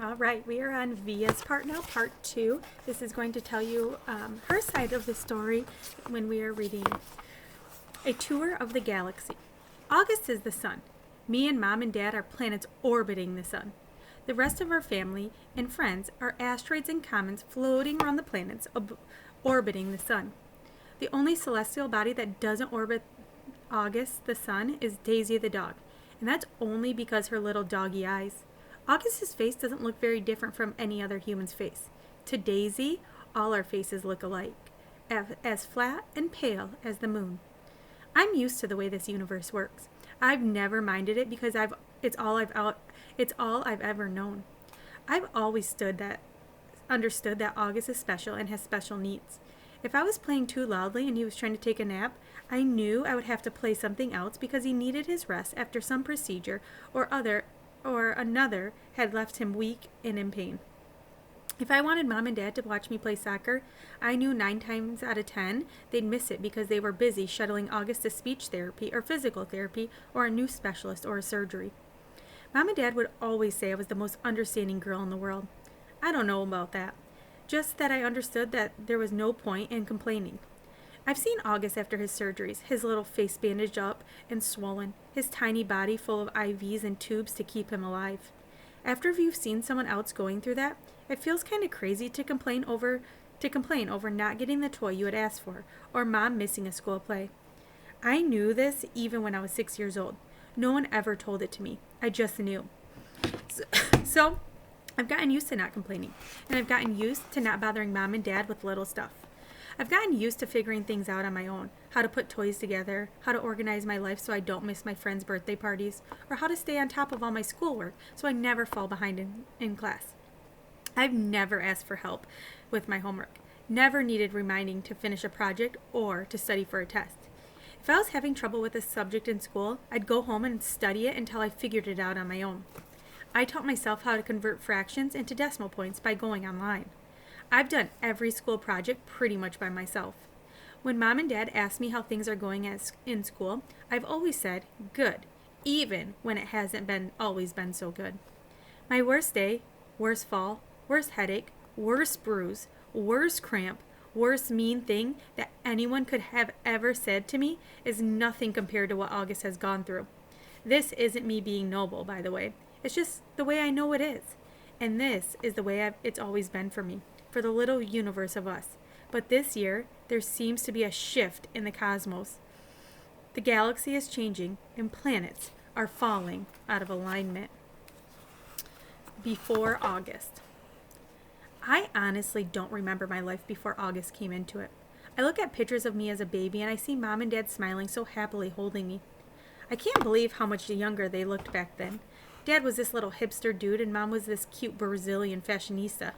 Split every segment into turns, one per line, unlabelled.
All right, we are on Via's part now, part 2. This is going to tell you her side of the story when we are reading A Tour of the Galaxy. August is the sun. Me and Mom and Dad are planets orbiting the sun. The rest of our family and friends are asteroids and comets floating around the planets orbiting the sun. The only celestial body that doesn't orbit August, the sun, is Daisy the dog, and that's only because her little doggy eyes. August's face doesn't look very different from any other human's face. To Daisy, all our faces look alike, as flat and pale as the moon. I'm used to the way this universe works. I've never minded it because it's all I've ever known. I've always understood that August is special and has special needs. If I was playing too loudly and he was trying to take a nap, I knew I would have to play something else because he needed his rest after some procedure or another had left him weak and in pain. If I wanted Mom and Dad to watch me play soccer, I knew 9 times out of 10 they'd miss it because they were busy shuttling August to speech therapy or physical therapy or a new specialist or a surgery. Mom and Dad would always say I was the most understanding girl in the world. I don't know about that. Just that I understood that there was no point in complaining. I've seen August after his surgeries, his little face bandaged up and swollen, his tiny body full of IVs and tubes to keep him alive. After you've seen someone else going through that, it feels kind of crazy to complain over not getting the toy you had asked for, or Mom missing a school play. I knew this even when I was 6 years old. No one ever told it to me. I just knew. So I've gotten used to not complaining, and I've gotten used to not bothering Mom and Dad with little stuff. I've gotten used to figuring things out on my own, how to put toys together, how to organize my life so I don't miss my friends' birthday parties, or how to stay on top of all my schoolwork so I never fall behind in class. I've never asked for help with my homework, never needed reminding to finish a project or to study for a test. If I was having trouble with a subject in school, I'd go home and study it until I figured it out on my own. I taught myself how to convert fractions into decimal points by going online. I've done every school project pretty much by myself. When Mom and Dad ask me how things are going in school, I've always said, good, even when it hasn't always been so good. My worst day, worst fall, worst headache, worst bruise, worst cramp, worst mean thing that anyone could have ever said to me is nothing compared to what August has gone through. This isn't me being noble, by the way. It's just the way I know it is. And this is the way it's always been for me, for the little universe of us. But this year, there seems to be a shift in the cosmos. The galaxy is changing, and planets are falling out of alignment. Before August. I honestly don't remember my life before August came into it. I look at pictures of me as a baby, and I see Mom and Dad smiling so happily holding me. I can't believe how much younger they looked back then. Dad was this little hipster dude, and Mom was this cute Brazilian fashionista.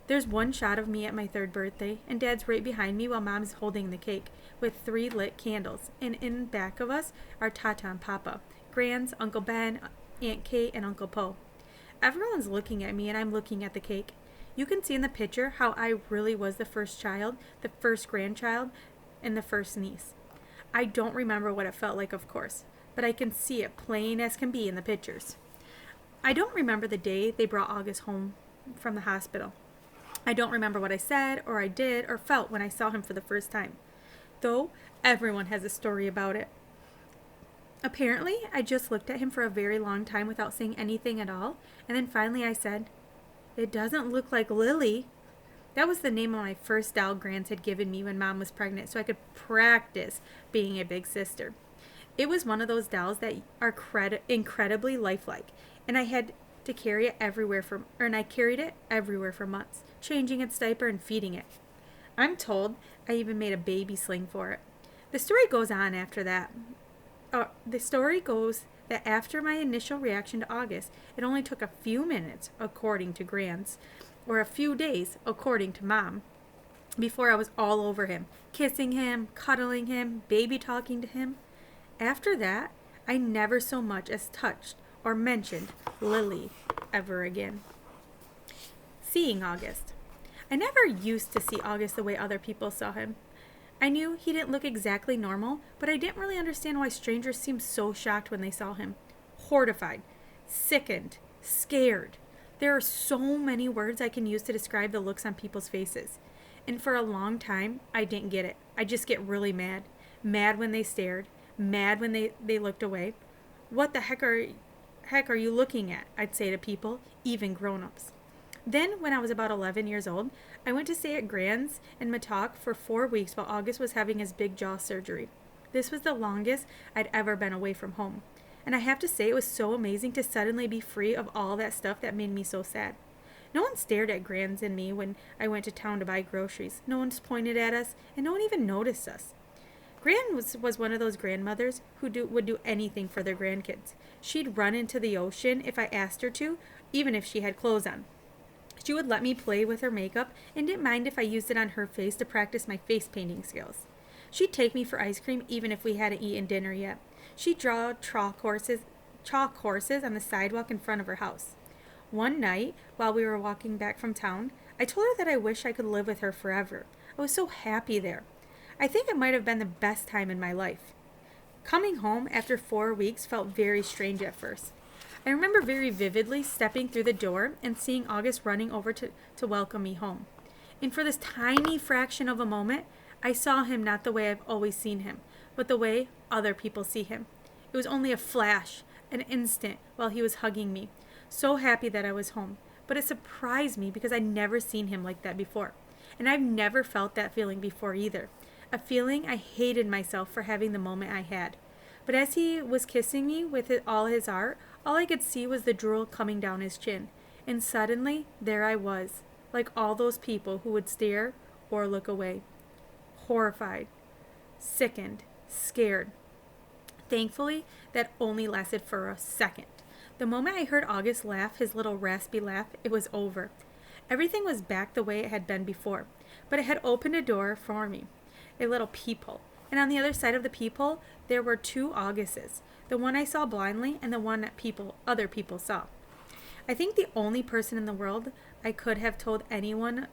There's one shot of me at my 3rd birthday, and Dad's right behind me while Mom's holding the cake, with 3 lit candles, and in back of us are Tata and Papa, Grands, Uncle Ben, Aunt Kate, and Uncle Po. Everyone's looking at me, and I'm looking at the cake. You can see in the picture how I really was the first child, the first grandchild, and the first niece. I don't remember what it felt like, of course, but I can see it plain as can be in the pictures. I don't remember the day they brought August home from the hospital. I don't remember what I said or I did or felt when I saw him for the first time, though everyone has a story about it. Apparently, I just looked at him for a very long time without saying anything at all, and then finally I said, "It doesn't look like Lily." That was the name of my first doll Grands had given me when Mom was pregnant so I could practice being a big sister. It was one of those dolls that are incredibly lifelike, and I had to carry it everywhere I carried it everywhere for months, changing its diaper and feeding it. I'm told I even made a baby sling for it. The story goes on after that. The story goes that after my initial reaction to August, it only took a few minutes, according to Grands, or a few days, according to Mom, before I was all over him, kissing him, cuddling him, baby talking to him. After that, I never so much as touched or mentioned Lily ever again. Seeing August. I never used to see August the way other people saw him. I knew he didn't look exactly normal, but I didn't really understand why strangers seemed so shocked when they saw him. Horrified, sickened, scared. There are so many words I can use to describe the looks on people's faces. And for a long time, I didn't get it. I just get really mad. Mad when they stared. Mad when they looked away. What the heck are you looking at? I'd say to people, even grown-ups. Then, when I was about 11 years old, I went to stay at Grand's in Mattock for 4 weeks while August was having his big jaw surgery. This was the longest I'd ever been away from home. And I have to say it was so amazing to suddenly be free of all that stuff that made me so sad. No one stared at Grand's and me when I went to town to buy groceries. No one pointed at us, and no one even noticed us. Gran was one of those grandmothers who would do anything for their grandkids. She'd run into the ocean if I asked her to, even if she had clothes on. She would let me play with her makeup and didn't mind if I used it on her face to practice my face painting skills. She'd take me for ice cream even if we hadn't eaten dinner yet. She'd draw chalk horses on the sidewalk in front of her house. One night, while we were walking back from town, I told her that I wish I could live with her forever. I was so happy there. I think it might have been the best time in my life. Coming home after 4 weeks felt very strange at first. I remember very vividly stepping through the door and seeing August running over to welcome me home. And for this tiny fraction of a moment, I saw him not the way I've always seen him, but the way other people see him. It was only a flash, an instant, while he was hugging me. So happy that I was home. But it surprised me because I'd never seen him like that before. And I've never felt that feeling before either. A feeling I hated myself for having the moment I had. But as he was kissing me with all his heart, all I could see was the drool coming down his chin. And suddenly, there I was, like all those people who would stare or look away. Horrified, sickened, scared. Thankfully, that only lasted for a second. The moment I heard August laugh, his little raspy laugh, it was over. Everything was back the way it had been before, but it had opened a door for me, a little peephole. And on the other side of the peephole, there were 2 Augusts, the one I saw blindly and the one that other people saw. I think the only person in the world I could have told anyone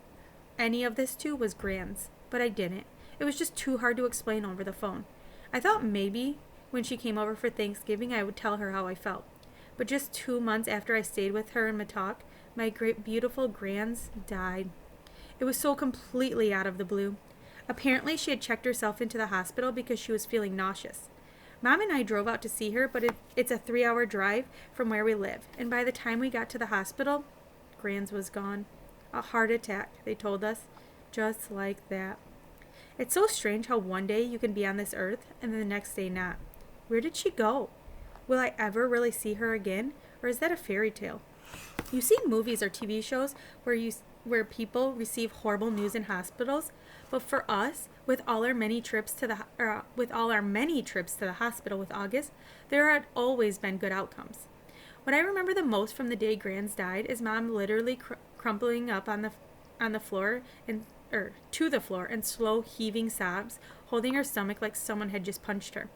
any of this to was Grans, but I didn't. It was just too hard to explain over the phone. I thought maybe when she came over for Thanksgiving I would tell her how I felt. But just 2 months after I stayed with her in Mattock, my great beautiful Grans died. It was so completely out of the blue. Apparently she had checked herself into the hospital because she was feeling nauseous. Mom and I drove out to see her, but it's a 3-hour drive from where we live, and by the time we got to the hospital, Grans was gone. A heart attack, they told us, just like that. It's so strange how one day you can be on this earth and the next day not. Where did she go? Will I ever really see her again, or is that a fairy tale? You see movies or TV shows where people receive horrible news in hospitals, but for us, with all our many trips to the hospital with August, there had always been good outcomes. What I remember the most from the day Grans died is Mom literally crumpling up on the floor to the floor and slow heaving sobs, holding her stomach like someone had just punched her.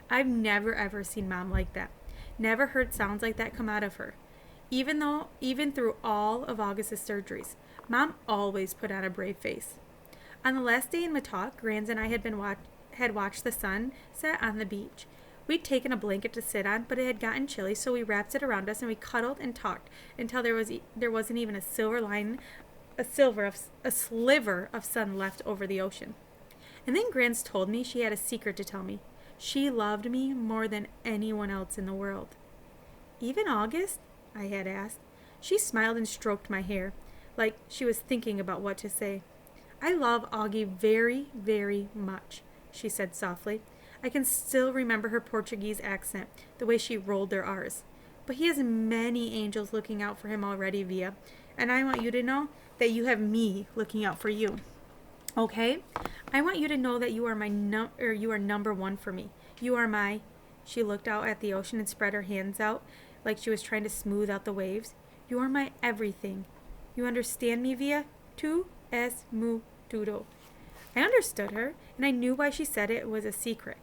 I've never ever seen Mom like that. Never heard sounds like that come out of her. Even through all of August's surgeries, Mom always put on a brave face. On the last day in Mattock, Grans and I had watched the sun set on the beach. We'd taken a blanket to sit on, but it had gotten chilly, so we wrapped it around us and we cuddled and talked until there wasn't even a sliver of sun left over the ocean. And then Grans told me she had a secret to tell me. She loved me more than anyone else in the world. Even August? I had asked. She smiled and stroked my hair, like she was thinking about what to say. I love Augie very, very much, she said softly. I can still remember her Portuguese accent, the way she rolled her R's. But he has many angels looking out for him already, Via, and I want you to know that you have me looking out for you. Okay? I want you to know that you are you are number 1 for me. You are my... She looked out at the ocean and spread her hands out like she was trying to smooth out the waves. You are my everything. You understand me, Via? Tu es mu todo. I understood her, and I knew why she said it was a secret.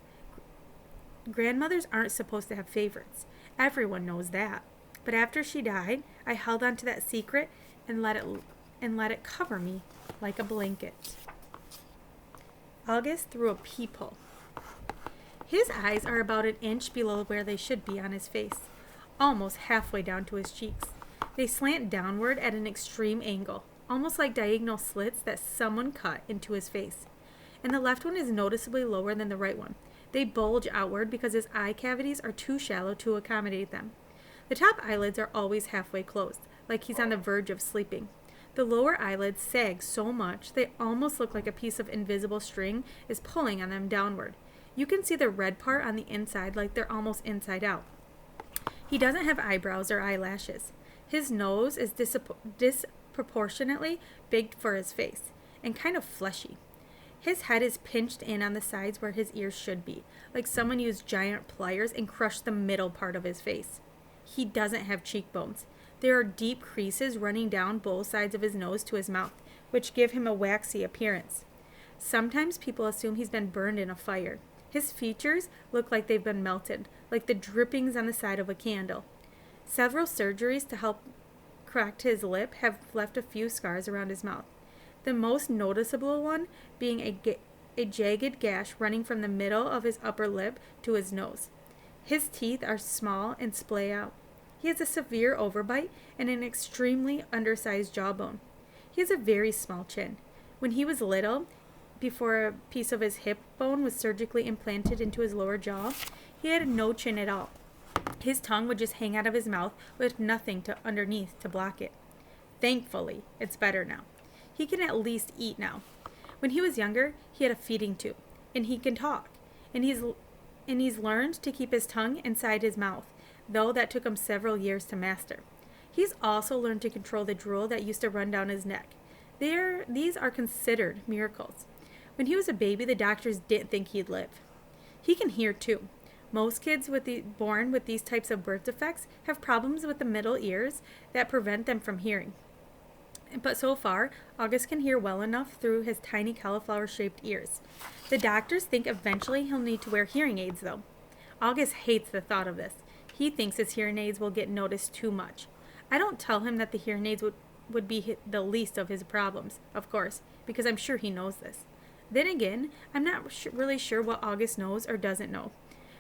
Grandmothers aren't supposed to have favorites. Everyone knows that. But after she died, I held on to that secret and let it cover me like a blanket. August through a peephole. His eyes are about an inch below where they should be on his face, almost halfway down to his cheeks. They slant downward at an extreme angle, almost like diagonal slits that someone cut into his face. And the left one is noticeably lower than the right one. They bulge outward because his eye cavities are too shallow to accommodate them. The top eyelids are always halfway closed, like he's on the verge of sleeping. The lower eyelids sag so much they almost look like a piece of invisible string is pulling on them downward. You can see the red part on the inside like they're almost inside out. He doesn't have eyebrows or eyelashes. His nose is disproportionately big for his face and kind of fleshy. His head is pinched in on the sides where his ears should be, like someone used giant pliers and crushed the middle part of his face. He doesn't have cheekbones. There are deep creases running down both sides of his nose to his mouth, which give him a waxy appearance. Sometimes people assume he's been burned in a fire. His features look like they've been melted, like the drippings on the side of a candle. Several surgeries to help correct his lip have left a few scars around his mouth. The most noticeable one being a jagged gash running from the middle of his upper lip to his nose. His teeth are small and splay out. He has a severe overbite and an extremely undersized jawbone. He has a very small chin. When he was little, before a piece of his hip bone was surgically implanted into his lower jaw, he had no chin at all. His tongue would just hang out of his mouth with nothing underneath to block it. Thankfully, it's better now. He can at least eat now. When he was younger, he had a feeding tube, and he can talk, and he's learned to keep his tongue inside his mouth, though that took him several years to master. He's also learned to control the drool that used to run down his neck. These are considered miracles. When he was a baby, the doctors didn't think he'd live. He can hear too. Most kids born with these types of birth defects have problems with the middle ears that prevent them from hearing. But so far, August can hear well enough through his tiny cauliflower-shaped ears. The doctors think eventually he'll need to wear hearing aids, though. August hates the thought of this. He thinks his hearing aids will get noticed too much. I don't tell him that the hearing aids would be the least of his problems, of course, because I'm sure he knows this. Then again, I'm not really sure what August knows or doesn't know,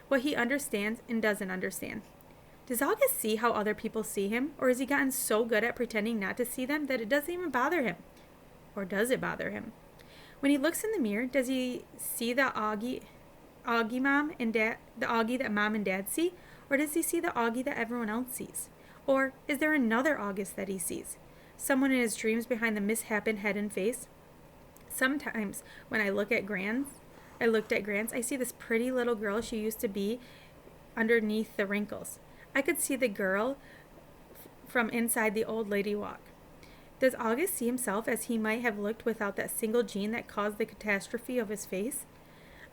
what he understands and doesn't understand. Does August see how other people see him, or has he gotten so good at pretending not to see them that it doesn't even bother him? Or does it bother him? When he looks in the mirror, does he see the Augie mom and dad, the Augie that mom and dad see, or does he see the Augie that everyone else sees? Or is there another August that he sees? Someone in his dreams behind the misshapen head and face? Sometimes when I looked at Grants, I see this pretty little girl she used to be underneath the wrinkles. I could see the girl from inside the old lady walk. Does August see himself as he might have looked without that single gene that caused the catastrophe of his face?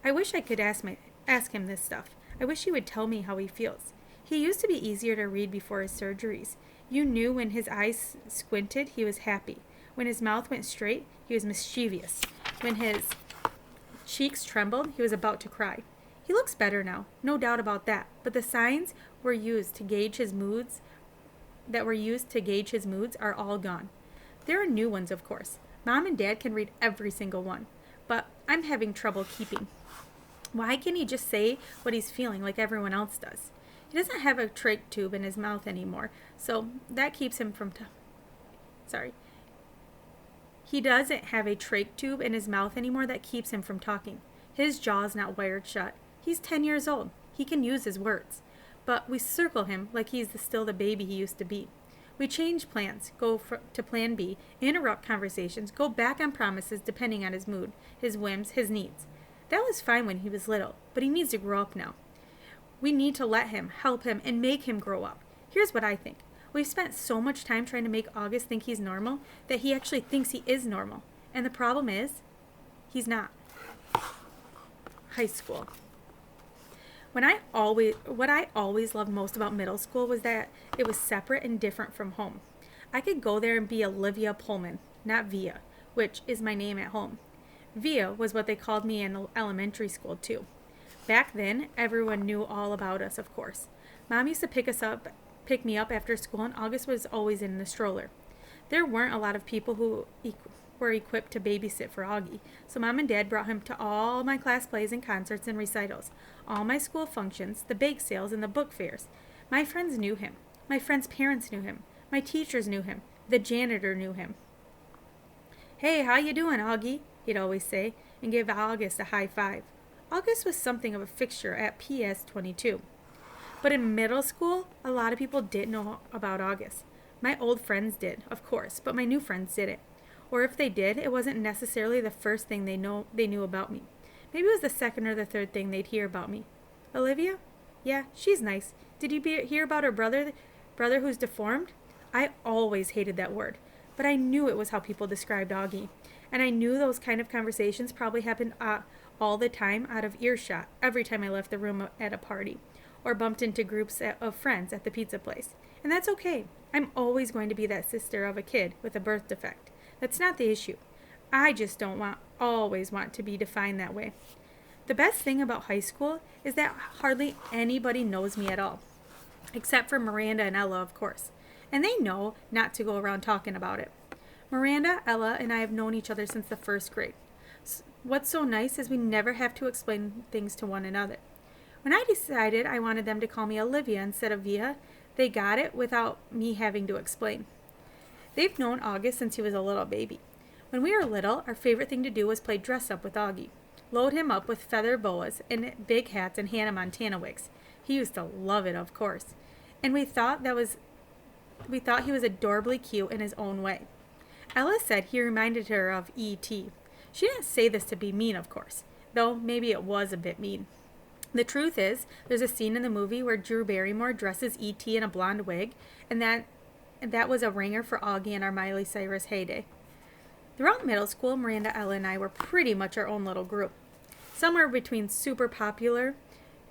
I wish I could ask him this stuff. I wish he would tell me how he feels. He used to be easier to read before his surgeries. You knew when his eyes squinted, he was happy. When his mouth went straight, he was mischievous. When his cheeks trembled, he was about to cry. He looks better now, no doubt about that, but the signs were used to gauge his moods are all gone. There are new ones, of course. Mom and Dad can read every single one, but I'm having trouble keeping. Why can't he just say what he's feeling like everyone else does? He doesn't have a trach tube in his mouth anymore, so that keeps him from He doesn't have a trach tube in his mouth anymore that keeps him from talking. His jaw's not wired shut. He's 10 years old. He can use his words. But we circle him like he's still the baby he used to be. We change plans, go to plan B, interrupt conversations, go back on promises depending on his mood, his whims, his needs. That was fine when he was little, but he needs to grow up now. We need to let him, help him, and make him grow up. Here's what I think. We've spent so much time trying to make August think he's normal that he actually thinks he is normal. And the problem is, he's not. High school. What I always loved most about middle school was that it was separate and different from home. I could go there and be Olivia Pullman, not Via, which is my name at home. Via was what they called me in elementary school too. Back then, everyone knew all about us, of course. Mom used to pick me up after school, and August was always in the stroller. There weren't a lot of people who were equipped to babysit for Augie, so Mom and Dad brought him to all my class plays and concerts and recitals, all my school functions, the bake sales, and the book fairs. My friends knew him. My friends' parents knew him. My teachers knew him. The janitor knew him. "Hey, how you doing, Augie?" he'd always say, and give August a high five. August was something of a fixture at PS 22. But in middle school, a lot of people didn't know about August. My old friends did, of course, but my new friends didn't. Or if they did, it wasn't necessarily the first thing they knew about me. Maybe it was the second or the third thing they'd hear about me. "Olivia? Yeah, she's nice. Did you hear about her brother who's deformed?" I always hated that word, but I knew it was how people described Augie. And I knew those kind of conversations probably happened all the time out of earshot every time I left the room at a party or bumped into groups of friends at the pizza place. And that's okay. I'm always going to be that sister of a kid with a birth defect. That's not the issue. I just don't always want to be defined that way. The best thing about high school is that hardly anybody knows me at all, except for Miranda and Ella, of course. And they know not to go around talking about it. Miranda, Ella, and I have known each other since the first grade. What's so nice is we never have to explain things to one another. When I decided I wanted them to call me Olivia instead of Via, they got it without me having to explain. They've known August since he was a little baby. When we were little, our favorite thing to do was play dress up with Augie. Load him up with feather boas and big hats and Hannah Montana wigs. He used to love it, of course. And we thought he was adorably cute in his own way. Ella said he reminded her of E.T. She didn't say this to be mean, of course, though maybe it was a bit mean. The truth is, there's a scene in the movie where Drew Barrymore dresses E.T. in a blonde wig, and that was a ringer for Augie in our Miley Cyrus heyday. Throughout middle school, Miranda, Ella, and I were pretty much our own little group. Somewhere between super popular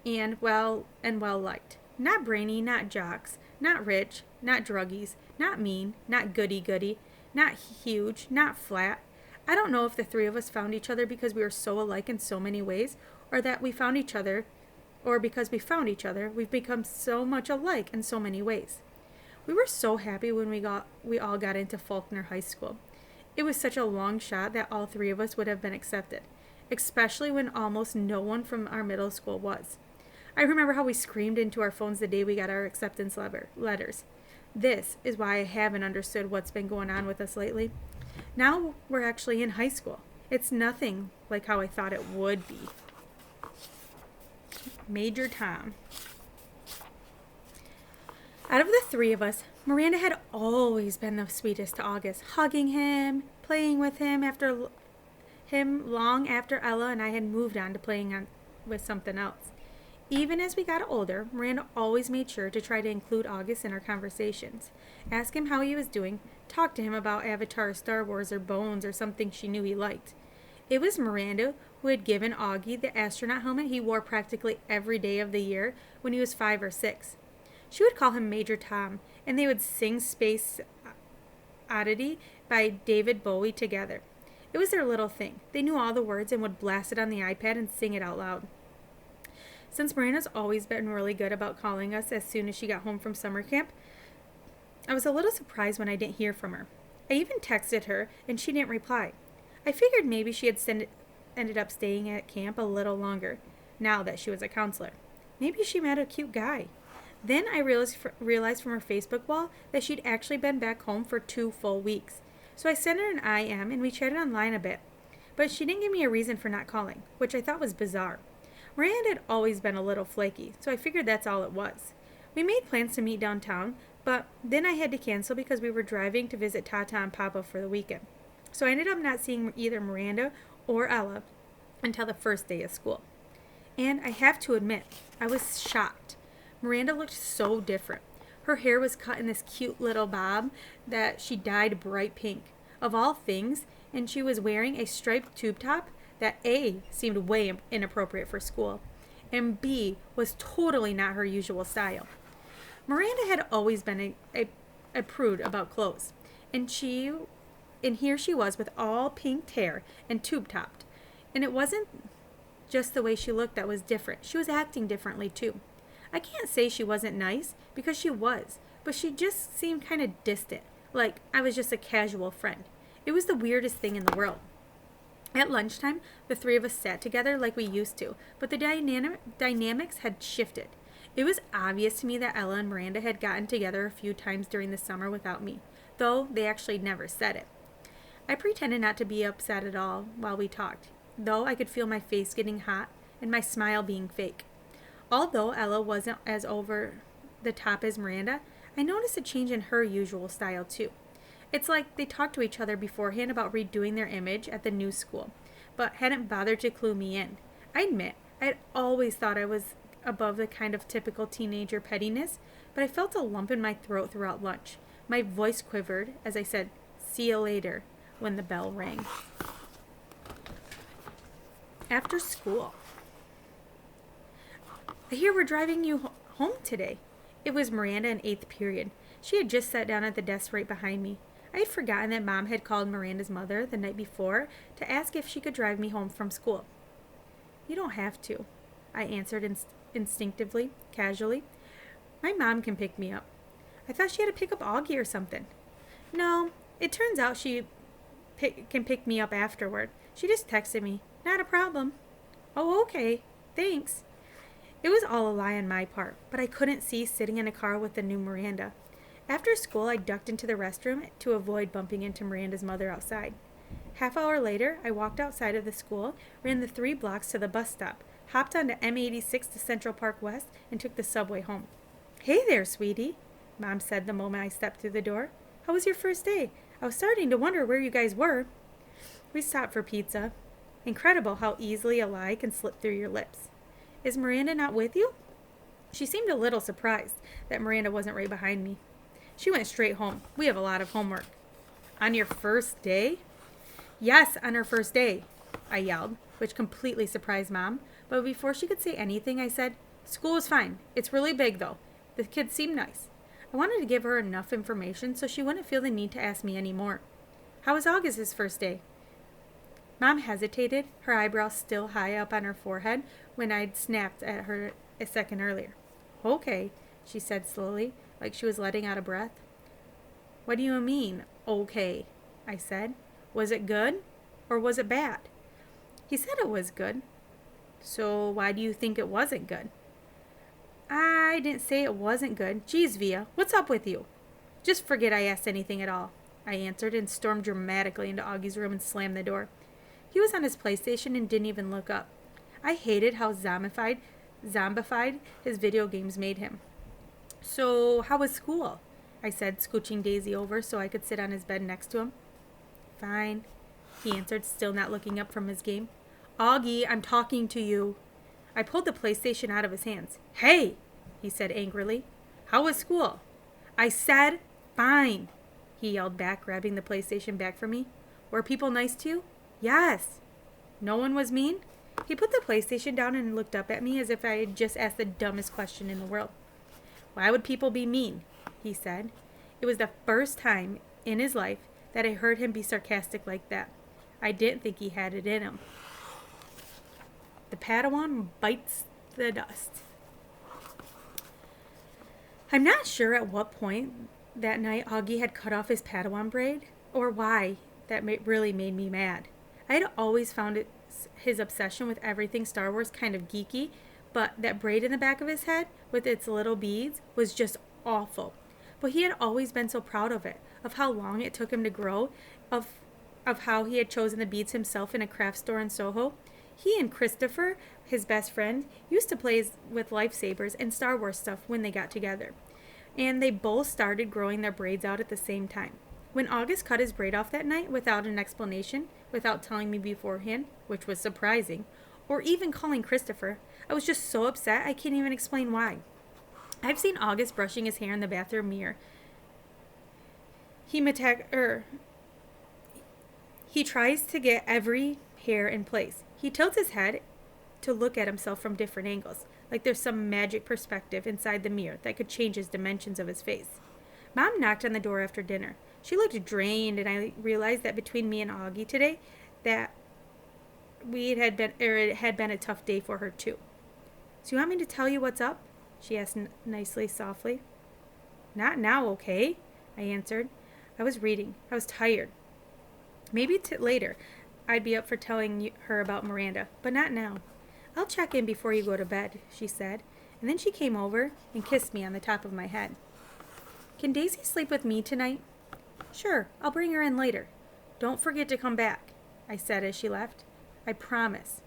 and well-liked. Not brainy, not jocks, not rich, not druggies, not mean, not goody-goody, not huge, not flat. I don't know if the three of us found each other because we were so alike in so many ways, or that we found each other, or because we found each other, we've become so much alike in so many ways. We were so happy when we all got into Faulkner High School. It was such a long shot that all three of us would have been accepted, especially when almost no one from our middle school was. I remember how we screamed into our phones the day we got our acceptance letters. This is why I haven't understood what's been going on with us lately. Now we're actually in high school. It's nothing like how I thought it would be. Major Tom. Out of the three of us, Miranda had always been the sweetest to August, hugging him, playing with him long after Ella and I had moved on to playing with something else. Even as we got older, Miranda always made sure to try to include August in our conversations, ask him how he was doing, talk to him about Avatar, Star Wars, or Bones, or something she knew he liked. It was Miranda who had given Augie the astronaut helmet he wore practically every day of the year when he was 5 or 6. She would call him Major Tom, and they would sing Space Oddity by David Bowie together. It was their little thing. They knew all the words and would blast it on the iPad and sing it out loud. Since Miranda's always been really good about calling us as soon as she got home from summer camp, I was a little surprised when I didn't hear from her. I even texted her, and she didn't reply. I figured maybe she had ended up staying at camp a little longer, now that she was a counselor. Maybe she met a cute guy. Then I realized from her Facebook wall that she'd actually been back home for 2 full weeks. So I sent her an IM, and we chatted online a bit. But she didn't give me a reason for not calling, which I thought was bizarre. Miranda had always been a little flaky, so I figured that's all it was. We made plans to meet downtown, but then I had to cancel because we were driving to visit Tata and Papa for the weekend. So I ended up not seeing either Miranda or Ella until the first day of school. And I have to admit, I was shocked. Miranda looked so different. Her hair was cut in this cute little bob that she dyed bright pink, of all things, and she was wearing a striped tube top that A, seemed way inappropriate for school, and B, was totally not her usual style. Miranda had always been a prude about clothes, and here she was with all pink hair and tube-topped. And it wasn't just the way she looked that was different. She was acting differently, too. I can't say she wasn't nice, because she was, but she just seemed kind of distant, like I was just a casual friend. It was the weirdest thing in the world. At lunchtime, the three of us sat together like we used to, but the dynamics had shifted. It was obvious to me that Ella and Miranda had gotten together a few times during the summer without me, though they actually never said it. I pretended not to be upset at all while we talked, though I could feel my face getting hot and my smile being fake. Although Ella wasn't as over the top as Miranda, I noticed a change in her usual style too. It's like they talked to each other beforehand about redoing their image at the new school, but hadn't bothered to clue me in. I admit, I had always thought I was above the kind of typical teenager pettiness, but I felt a lump in my throat throughout lunch. My voice quivered as I said, "See you later," when the bell rang. After school. "I hear we're driving you home today." It was Miranda in 8th period. She had just sat down at the desk right behind me. I had forgotten that Mom had called Miranda's mother the night before to ask if she could drive me home from school. "You don't have to," I answered instinctively, casually. "My mom can pick me up." I thought she had to pick up Augie or something. "No, it turns out she can pick me up afterward. She just texted me. Not a problem." "Oh, okay. Thanks." It was all a lie on my part, but I couldn't cease sitting in a car with the new Miranda. After school, I ducked into the restroom to avoid bumping into Miranda's mother outside. Half-hour later, I walked outside of the school, ran the 3 blocks to the bus stop, hopped onto M86 to Central Park West, and took the subway home. "Hey there, sweetie," Mom said the moment I stepped through the door. "How was your first day? I was starting to wonder where you guys were." "We stopped for pizza." Incredible how easily a lie can slip through your lips. "Is Miranda not with you?" She seemed a little surprised that Miranda wasn't right behind me. "She went straight home. We have a lot of homework." "On your first day?" "Yes, on her first day," I yelled, which completely surprised Mom. But before she could say anything, I said, "School is fine. It's really big, though. The kids seem nice." I wanted to give her enough information so she wouldn't feel the need to ask me any more. "How was August's first day?" Mom hesitated, her eyebrows still high up on her forehead when I'd snapped at her a second earlier. "Okay," she said slowly, like she was letting out a breath. "What do you mean, okay?" I said. "Was it good, or was it bad?" He said it was good. "So why do you think it wasn't good?" "I didn't say it wasn't good. Geez, Via, what's up with you?" "Just forget I asked anything at all," I answered and stormed dramatically into Augie's room and slammed the door. He was on his PlayStation and didn't even look up. I hated how zombified his video games made him. "So, how was school?" I said, scooching Daisy over so I could sit on his bed next to him. "Fine," he answered, still not looking up from his game. "Augie, I'm talking to you." I pulled the PlayStation out of his hands. "Hey," he said angrily. "How was school?" "I said fine," he yelled back, grabbing the PlayStation back from me. "Were people nice to you?" "Yes." "No one was mean?" He put the PlayStation down and looked up at me as if I had just asked the dumbest question in the world. "Why would people be mean?" he said. It was the first time in his life that I heard him be sarcastic like that. I didn't think he had it in him. The Padawan bites the dust. I'm not sure at what point that night Augie had cut off his Padawan braid, or why that really made me mad. I had always found his obsession with everything Star Wars kind of geeky, but that braid in the back of his head with its little beads was just awful. But he had always been so proud of it, of how long it took him to grow, of how he had chosen the beads himself in a craft store in Soho. He and Christopher, his best friend, used to play with lightsabers and Star Wars stuff when they got together. And they both started growing their braids out at the same time. When August cut his braid off that night without an explanation, without telling me beforehand, which was surprising, or even calling Christopher, I was just so upset I can't even explain why. I've seen August brushing his hair in the bathroom mirror. He tries to get every hair in place. He tilts his head to look at himself from different angles, like there's some magic perspective inside the mirror that could change his dimensions of his face. Mom knocked on the door after dinner. She looked drained, and I realized that between me and Augie today, that it had been a tough day for her too. "So you want me to tell you what's up?" she asked nicely, softly. "Not now, okay?" I answered. I was reading. I was tired. Maybe later I'd be up for telling her about Miranda, but not now. "I'll check in before you go to bed," she said, and then she came over and kissed me on the top of my head. Can Daisy sleep with me tonight? Sure, I'll bring her in later. Don't forget to come back, I said as she left. I promise.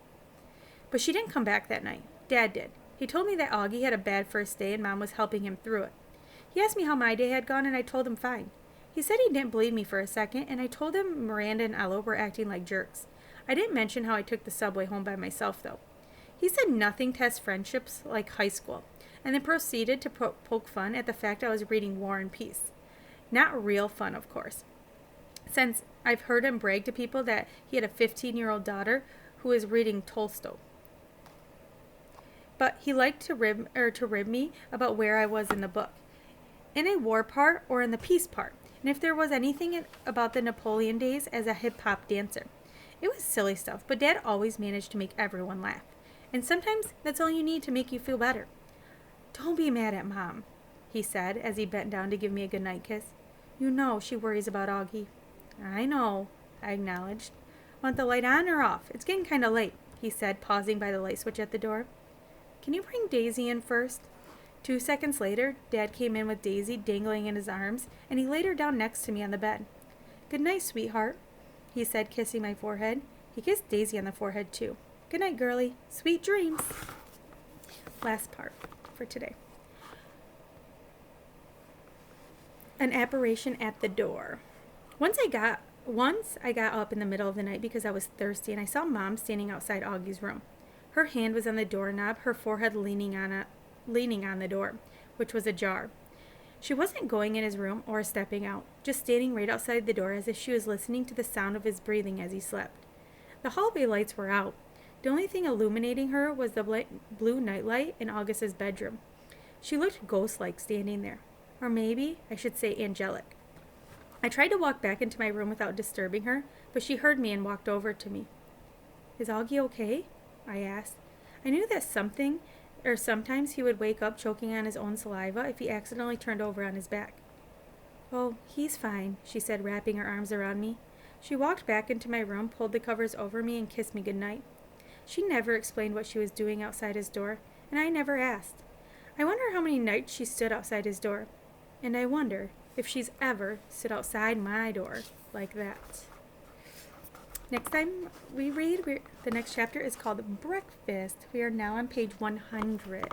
But she didn't come back that night. Dad did. He told me that Augie had a bad first day and Mom was helping him through it. He asked me how my day had gone and I told him fine. He said he didn't believe me for a second and I told him Miranda and Ella were acting like jerks. I didn't mention how I took the subway home by myself though. He said nothing tests friendships like high school and then proceeded to poke fun at the fact I was reading War and Peace. Not real fun, of course, since I've heard him brag to people that he had a 15-year-old daughter who was reading Tolstoy. But he liked to rib me about where I was in the book, in a war part or in the peace part, and if there was anything about the Napoleon days as a hip-hop dancer. It was silly stuff, but Dad always managed to make everyone laugh, and sometimes that's all you need to make you feel better. Don't be mad at Mom, he said as he bent down to give me a goodnight kiss. You know she worries about Augie. I know, I acknowledged. Want the light on or off? It's getting kind of late, he said, pausing by the light switch at the door. Can you bring Daisy in first? 2 seconds later, Dad came in with Daisy dangling in his arms, and he laid her down next to me on the bed. Good night, sweetheart, he said, kissing my forehead. He kissed Daisy on the forehead, too. Good night, girlie. Sweet dreams. Last part for today. An apparition at the door. Once I got up in the middle of the night because I was thirsty and I saw Mom standing outside Augie's room. Her hand was on the doorknob, her forehead leaning on the door, which was ajar. She wasn't going in his room or stepping out, just standing right outside the door as if she was listening to the sound of his breathing as he slept. The hallway lights were out. The only thing illuminating her was the blue nightlight in August's bedroom. She looked ghost-like standing there. Or maybe I should say angelic. I tried to walk back into my room without disturbing her, but she heard me and walked over to me. Is Augie okay? I asked. I knew that sometimes he would wake up choking on his own saliva if he accidentally turned over on his back. Oh, he's fine, she said, wrapping her arms around me. She walked back into my room, pulled the covers over me, and kissed me goodnight. She never explained what she was doing outside his door, and I never asked. I wonder how many nights she stood outside his door. And I wonder if she's ever stood outside my door like that. Next time we read, the next chapter is called Breakfast. We are now on page 100.